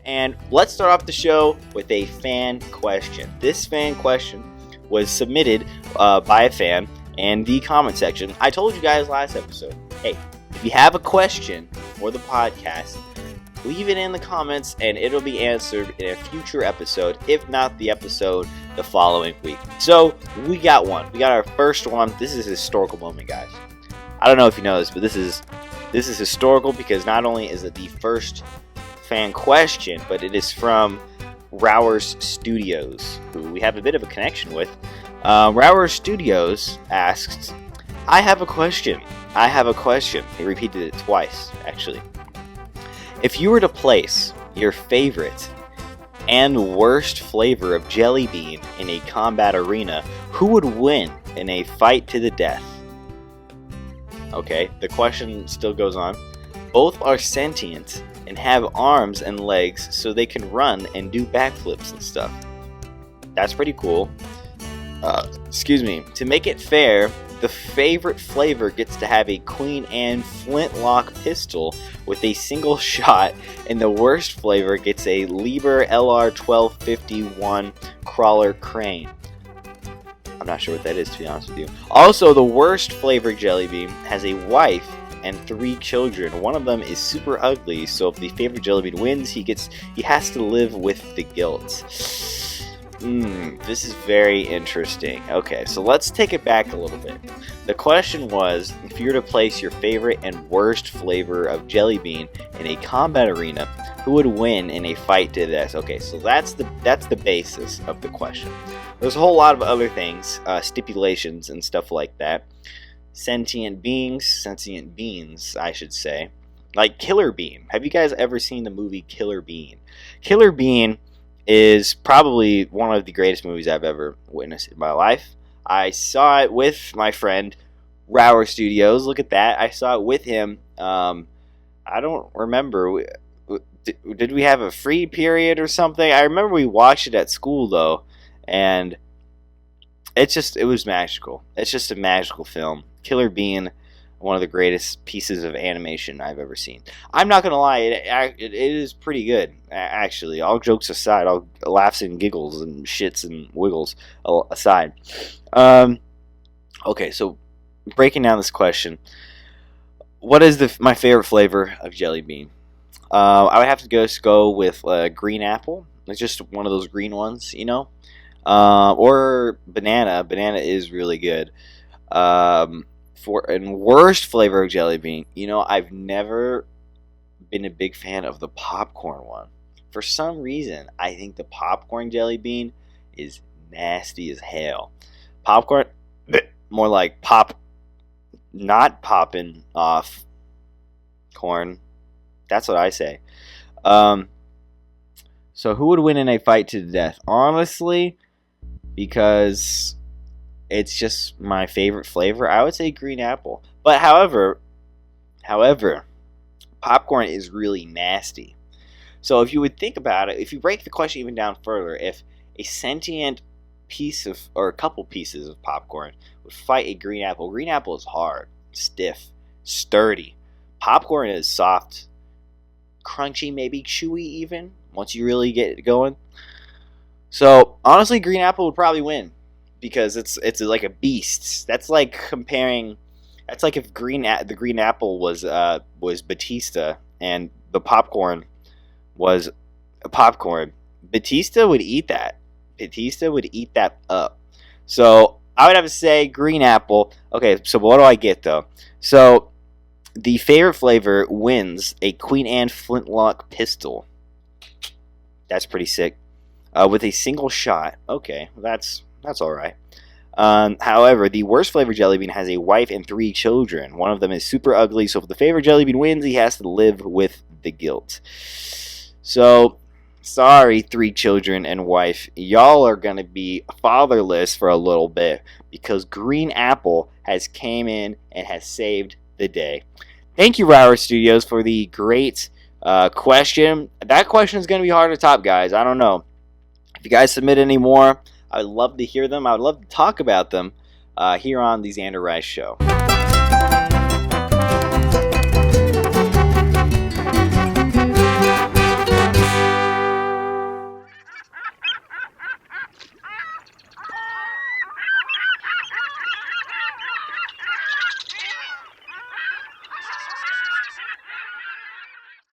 And let's start off the show with a fan question. This fan question was submitted by a fan in the comment section. I told you guys last episode, hey, if you have a question for the podcast, leave it in the comments and it'll be answered in a future episode, if not the episode the following week. So we got one. We got our first one. This is a historical moment, guys. I don't know if you know this, but this is historical because not only is it the first fan question, but it is from Rowers Studios, who we have a bit of a connection with. Rowers Studios asked, I have a question. He repeated it twice, actually. If you were to place your favorite and worst flavor of jelly bean in a combat arena, who would win in a fight to the death? Okay, the question still goes on. Both are sentient and have arms and legs so they can run and do backflips and stuff. That's pretty cool. To make it fair, the favorite flavor gets to have a Queen Anne flintlock pistol with a single shot, and the worst flavor gets a Lieber LR1251 crawler crane. I'm not sure what that is, to be honest with you. Also, the worst flavor jelly bean has a wife and 3 children. One of them is super ugly, so if the favorite jelly bean wins, he has to live with the guilt. This is very interesting. Okay, so let's take it back a little bit. The question was, if you were to place your favorite and worst flavor of jelly bean in a combat arena, who would win in a fight to this? Okay, so that's the basis of the question. There's a whole lot of other things, stipulations and stuff like that. Sentient beings, I should say. Like Killer Bean. Have you guys ever seen the movie Killer Bean? Killer Bean is probably one of the greatest movies I've ever witnessed in my life. I saw it with my friend, Rower Studios. Look at that. I saw it with him. I don't remember. Did we have a free period or something? I remember we watched it at school, though. And it was magical. It's just a magical film. Killer Bean, one of the greatest pieces of animation I've ever seen. I'm not gonna lie, it is pretty good, actually. All jokes aside, all laughs and giggles and shits and wiggles aside. Okay, so breaking down this question, what is my favorite flavor of jelly bean? I would have to go with green apple. It's just one of those green ones, you know, or banana. Banana is really good. And worst flavor of jelly bean, you know, I've never been a big fan of the popcorn one. For some reason, I think the popcorn jelly bean is nasty as hell. Popcorn, more like not popping off corn. That's what I say. So who would win in a fight to the death? Honestly, because it's just my favorite flavor, I would say green apple. But however, popcorn is really nasty. So if you would think about it, if you break the question even down further, if a sentient piece of, or a couple pieces of popcorn would fight a green apple is hard, stiff, sturdy. Popcorn is soft, crunchy, maybe chewy even, once you really get it going. So honestly, green apple would probably win. Because it's like a beast. That's like comparing. That's like if the green apple was Batista and the popcorn was popcorn. Batista would eat that. Batista would eat that up. So I would have to say green apple. Okay, so what do I get though? So the favorite flavor wins a Queen Anne flintlock pistol. That's pretty sick. With a single shot. Okay, that's all right. However, the worst flavor jelly bean has a wife and 3 children. One of them is super ugly, so if the favorite jelly bean wins, he has to live with the guilt. So, sorry, 3 children and wife. Y'all are going to be fatherless for a little bit because Green Apple has came in and has saved the day. Thank you, Rower Studios, for the great question. That question is going to be hard to top, guys. I don't know. If you guys submit any more, I would love to hear them. I would love to talk about them here on the Zander Rice Show.